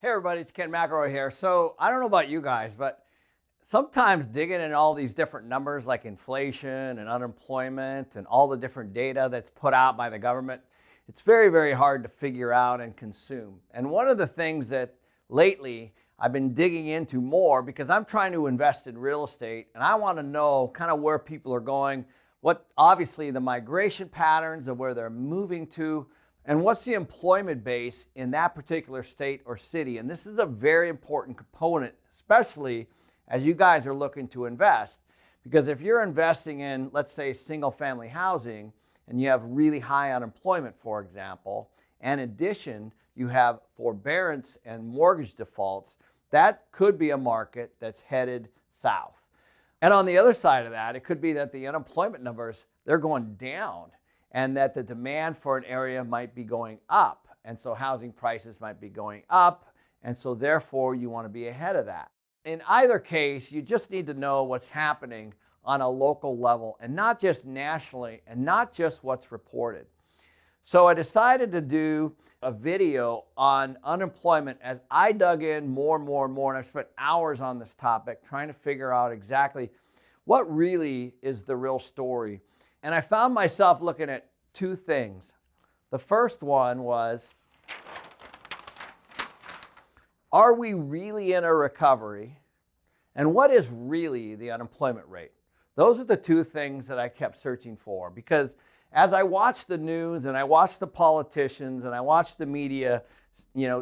Hey everybody, it's Ken McElroy here. So I don't know about you guys, but sometimes digging in all these different numbers like inflation and unemployment and all the different data that's put out by the government, it's very, very hard to figure out and consume. And one of the things that lately I've been digging into more because I'm trying to invest in real estate and I want to know kind of where people are going, what obviously the migration patterns of where they're moving to, and what's the employment base in that particular state or city. And this is a very important component, especially as you guys are looking to invest. Because if you're investing in, let's say, single family housing, and you have really high unemployment, for example, and in addition, you have forbearance and mortgage defaults, that could be a market that's headed south. And on the other side of that, it could be that the unemployment numbers, they're going down, and that the demand for an area might be going up. And so housing prices might be going up, and so therefore you want to be ahead of that. In either case, you just need to know what's happening on a local level and not just nationally and not just what's reported. So I decided to do a video on unemployment as I dug in more and more and more, and I've spent hours on this topic trying to figure out exactly what really is the real story. And I found myself looking at two things. The first one was, are we really in a recovery? And what is really the unemployment rate? Those are the two things that I kept searching for, because as I watched the news and I watched the politicians and I watched the media,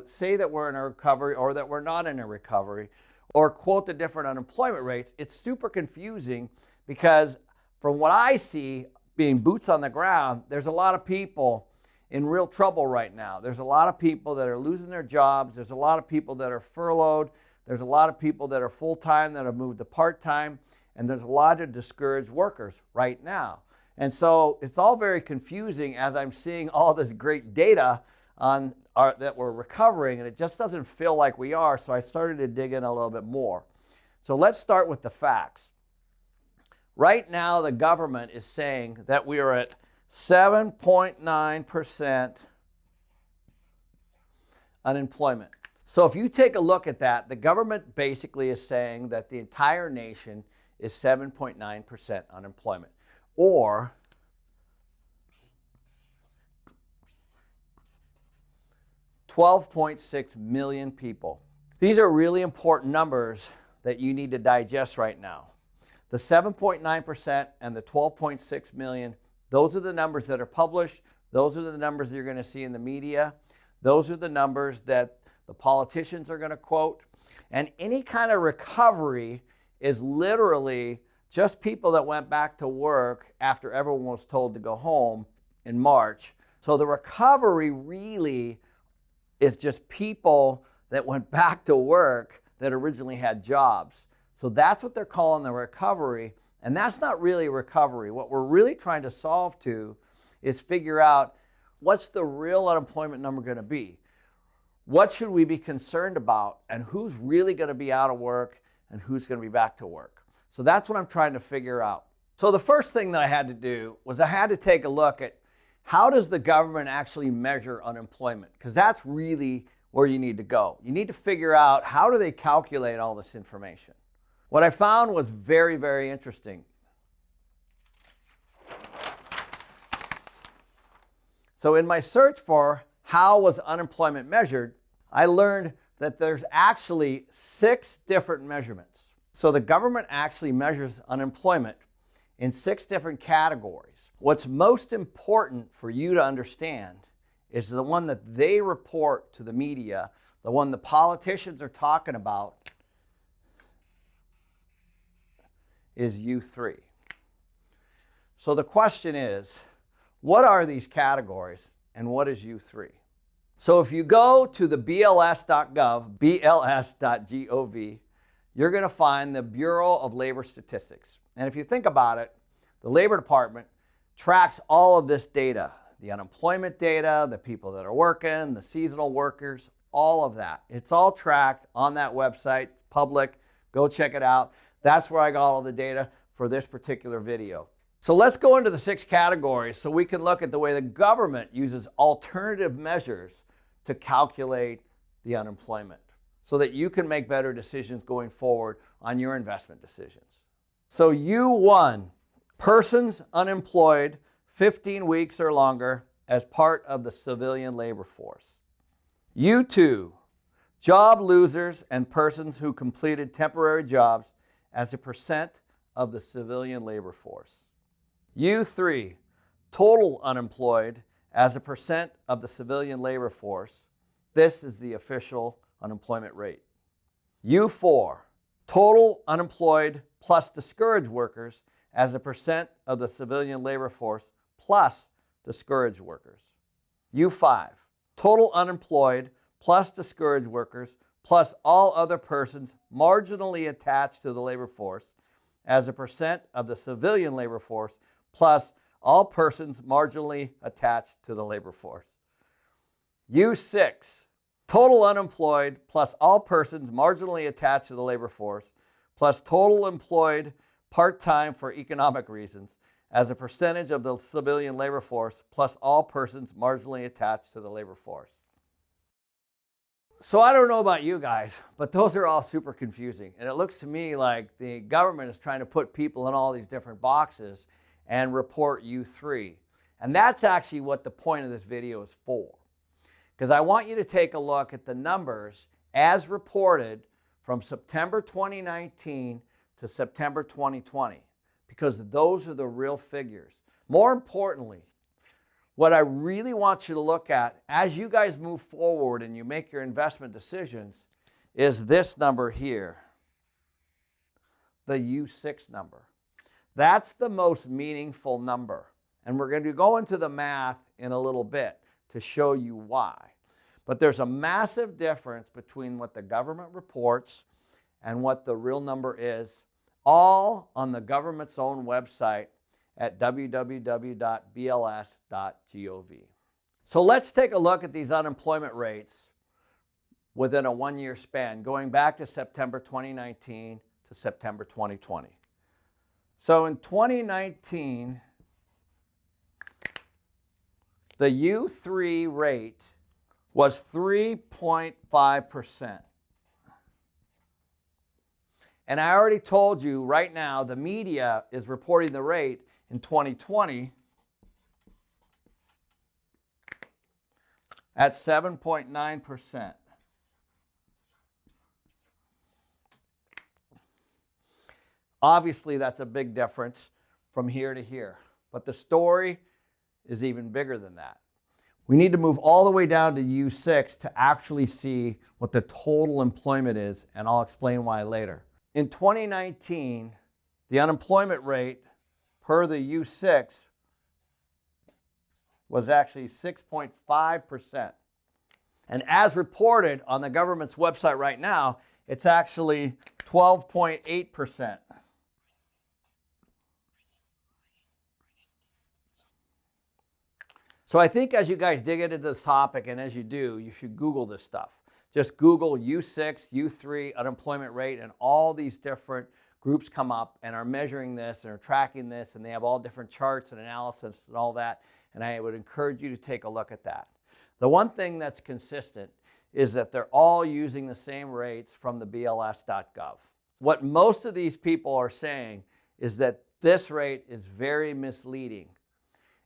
say that we're in a recovery or that we're not in a recovery, or quote the different unemployment rates, it's super confusing because from what I see, being boots on the ground, there's a lot of people in real trouble right now. There's a lot of people that are losing their jobs. There's a lot of people that are furloughed. There's a lot of people that are full-time that have moved to part-time. And there's a lot of discouraged workers right now. And so it's all very confusing as I'm seeing all this great data on that we're recovering, and it just doesn't feel like we are. So I started to dig in a little bit more. So let's start with the facts. Right now, the government is saying that we are at 7.9% unemployment. So if you take a look at that, the government basically is saying that the entire nation is 7.9% unemployment, or 12.6 million people. These are really important numbers that you need to digest right now. The 7.9% and the 12.6 million, those are the numbers that are published. Those are the numbers that you're going to see in the media. Those are the numbers that the politicians are going to quote. And any kind of recovery is literally just people that went back to work after everyone was told to go home in March. So the recovery really is just people that went back to work that originally had jobs. So that's what they're calling the recovery, and that's not really recovery. What we're really trying to solve to is figure out what's the real unemployment number going to be? What should we be concerned about, and who's really going to be out of work and who's going to be back to work? So that's what I'm trying to figure out. So the first thing that I had to do was I had to take a look at how does the government actually measure unemployment, because that's really where you need to go. You need to figure out how do they calculate all this information. What I found was very, very interesting. So in my search for how was unemployment measured, I learned that there's actually 6 different measurements. So the government actually measures unemployment in 6 different categories. What's most important for you to understand is the one that they report to the media, the one the politicians are talking about, is U3. So the question is, what are these categories and what is U3? So if you go to the bls.gov, bls.gov, you're going to find the Bureau of Labor Statistics. And if you think about it, the Labor Department tracks all of this data, the unemployment data, the people that are working, the seasonal workers, all of that. It's all tracked on that website, public. Go check it out. That's where I got all the data for this particular video. So let's go into the 6 categories so we can look at the way the government uses alternative measures to calculate the unemployment so that you can make better decisions going forward on your investment decisions. So U1, persons unemployed 15 weeks or longer as part of the civilian labor force. U2, job losers and persons who completed temporary jobs as a percent of the civilian labor force. U3, total unemployed as a percent of the civilian labor force. This is the official unemployment rate. U4, total unemployed plus discouraged workers as a percent of the civilian labor force plus discouraged workers. U5, total unemployed plus discouraged workers plus all other persons marginally attached to the labor force as a percent of the civilian labor force plus all persons marginally attached to the labor force. U6, total unemployed plus all persons marginally attached to the labor force plus total employed part-time for economic reasons as a percentage of the civilian labor force plus all persons marginally attached to the labor force. So I don't know about you guys, but those are all super confusing. And it looks to me like the government is trying to put people in all these different boxes and report U3. And that's actually what the point of this video is for. Because I want you to take a look at the numbers as reported from September 2019 to September 2020. Because those are the real figures. More importantly, what I really want you to look at as you guys move forward and you make your investment decisions is this number here, the U6 number. That's the most meaningful number. And we're going to go into the math in a little bit to show you why. But there's a massive difference between what the government reports and what the real number is, all on the government's own website at www.bls.gov. So let's take a look at these unemployment rates within a one-year span, going back to September 2019 to September 2020. So in 2019, the U3 rate was 3.5%. And I already told you right now the media is reporting the rate in 2020 at 7.9%. Obviously, that's a big difference from here to here. But the story is even bigger than that. We need to move all the way down to U6 to actually see what the total employment is, and I'll explain why later. In 2019, the unemployment rate per the U6 was actually 6.5%. And as reported on the government's website right now, it's actually 12.8%. So I think as you guys dig into this topic, and as you do, you should Google this stuff. Just Google U6, U3, unemployment rate, and all these different groups come up and are measuring this and are tracking this, and they have all different charts and analysis and all that, and I would encourage you to take a look at that. The one thing that's consistent is that they're all using the same rates from the BLS.gov. What most of these people are saying is that this rate is very misleading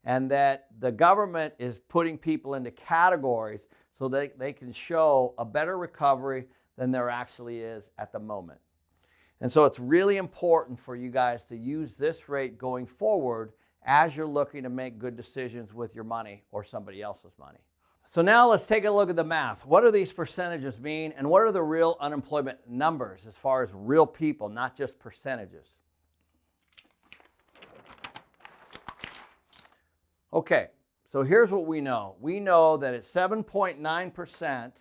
and that the government is putting people into categories so that they can show a better recovery than there actually is at the moment. And so it's really important for you guys to use this rate going forward as you're looking to make good decisions with your money or somebody else's money. So now let's take a look at the math. What do these percentages mean, and what are the real unemployment numbers as far as real people, not just percentages? Okay, so here's what we know. We know that at 7.9%,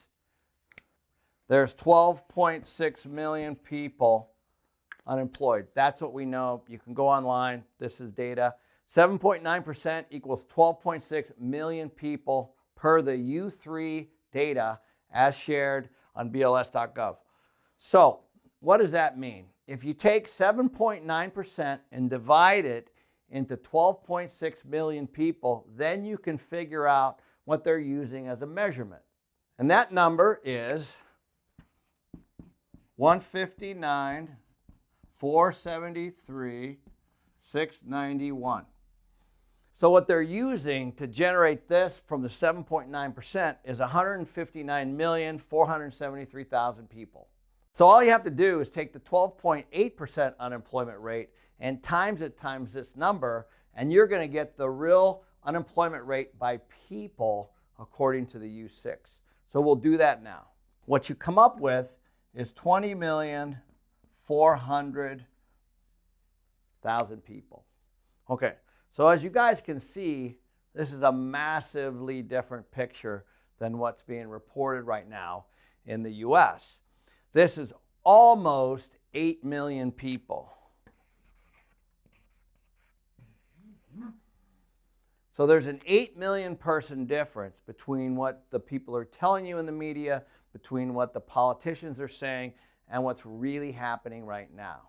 there's 12.6 million people unemployed. That's what we know. You can go online. This is data. 7.9% equals 12.6 million people per the U3 data as shared on BLS.gov. So what does that mean? If you take 7.9% and divide it into 12.6 million people, then you can figure out what they're using as a measurement. And that number is 159, 473, 691. So what they're using to generate this from the 7.9% is 159,473,000 people. So all you have to do is take the 12.8% unemployment rate and times it times this number, and you're going to get the real unemployment rate by people according to the U6. So we'll do that now. What you come up with is 20,400,000 people. Okay, so as you guys can see, this is a massively different picture than what's being reported right now in the US. This is almost 8 million people. So there's an 8 million person difference between what the people are telling you in the media, between what the politicians are saying, and what's really happening right now.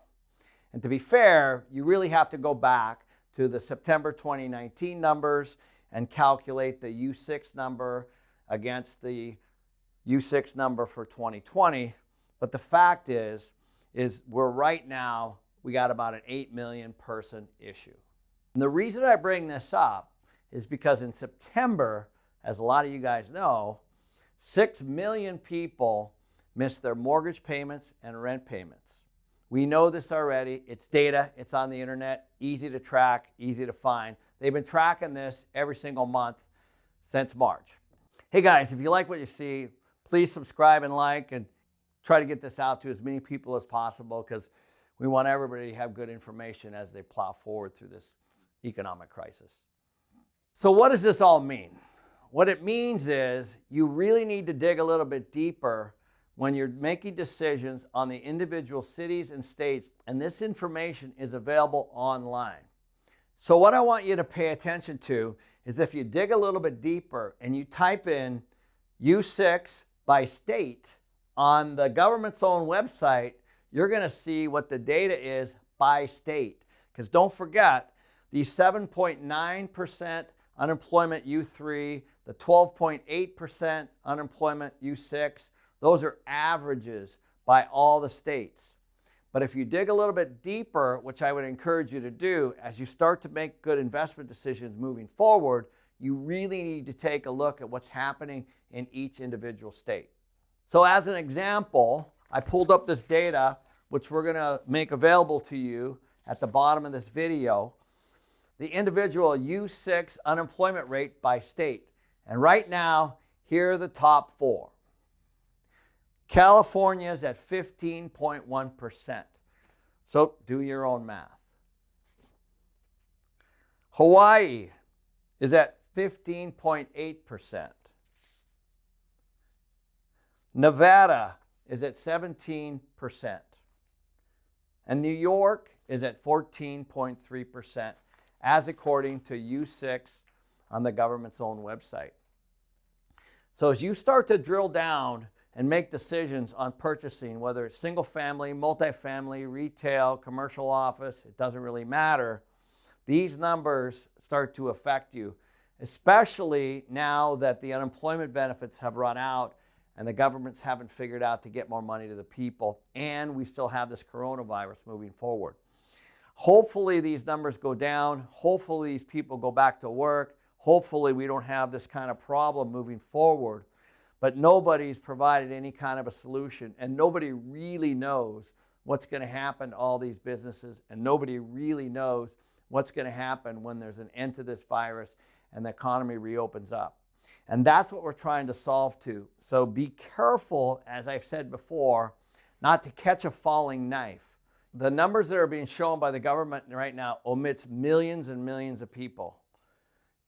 And to be fair, you really have to go back to the September 2019 numbers and calculate the U6 number against the U6 number for 2020. But the fact is we're right now, we got about an 8 million person issue. And the reason I bring this up is because in September, as a lot of you guys know, 6 million people missed their mortgage payments and rent payments. We know this already. It's data. It's on the internet. Easy to track, easy to find. They've been tracking this every single month since March. Hey guys, if you like what you see, please subscribe and like and try to get this out to as many people as possible because we want everybody to have good information as they plow forward through this economic crisis. So what does this all mean? What it means is you really need to dig a little bit deeper when you're making decisions on the individual cities and states, and this information is available online. So what I want you to pay attention to is if you dig a little bit deeper and you type in U6 by state on the government's own website, you're going to see what the data is by state. Because don't forget, the 7.9% unemployment U3, the 12.8% unemployment U6, those are averages by all the states. But if you dig a little bit deeper, which I would encourage you to do, as you start to make good investment decisions moving forward, you really need to take a look at what's happening in each individual state. So as an example, I pulled up this data, which we're going to make available to you at the bottom of this video, the individual U6 unemployment rate by state. And right now, here are the top 4. California is at 15.1%. So do your own math. Hawaii is at 15.8%. Nevada is at 17%. And New York is at 14.3%, as according to U6 on the government's own website. So as you start to drill down and make decisions on purchasing, whether it's single family, multifamily, retail, commercial office, it doesn't really matter. These numbers start to affect you, especially now that the unemployment benefits have run out and the governments haven't figured out to get more money to the people, and we still have this coronavirus moving forward. Hopefully these numbers go down. Hopefully these people go back to work. Hopefully we don't have this kind of problem moving forward. But nobody's provided any kind of a solution, and nobody really knows what's going to happen to all these businesses, and nobody really knows what's going to happen when there's an end to this virus and the economy reopens up. And that's what we're trying to solve to. So be careful, as I've said before, not to catch a falling knife. The numbers that are being shown by the government right now omits millions and millions of people.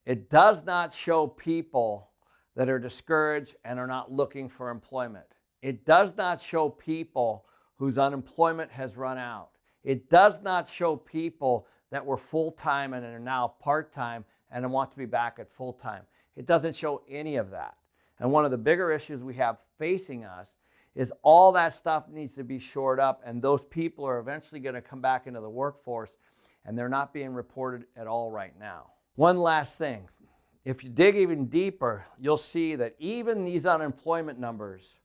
It does not show people that are discouraged and are not looking for employment. It does not show people whose unemployment has run out. It does not show people that were full-time and are now part-time and want to be back at full-time. It doesn't show any of that. And one of the bigger issues we have facing us is all that stuff needs to be shored up, and those people are eventually going to come back into the workforce, and they're not being reported at all right now. One last thing. if you dig even deeper, you'll see that even these unemployment numbers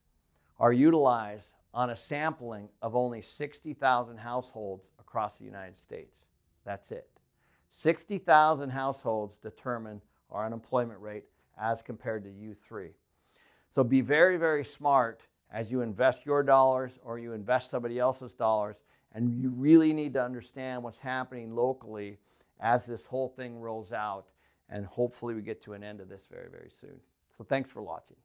are utilized on a sampling of only 60,000 households across the United States. That's it. 60,000 households determine our unemployment rate as compared to U3. So be very, very smart as you invest your dollars or you invest somebody else's dollars, and you really need to understand what's happening locally as this whole thing rolls out, and hopefully we get to an end of this very, very soon. So thanks for watching.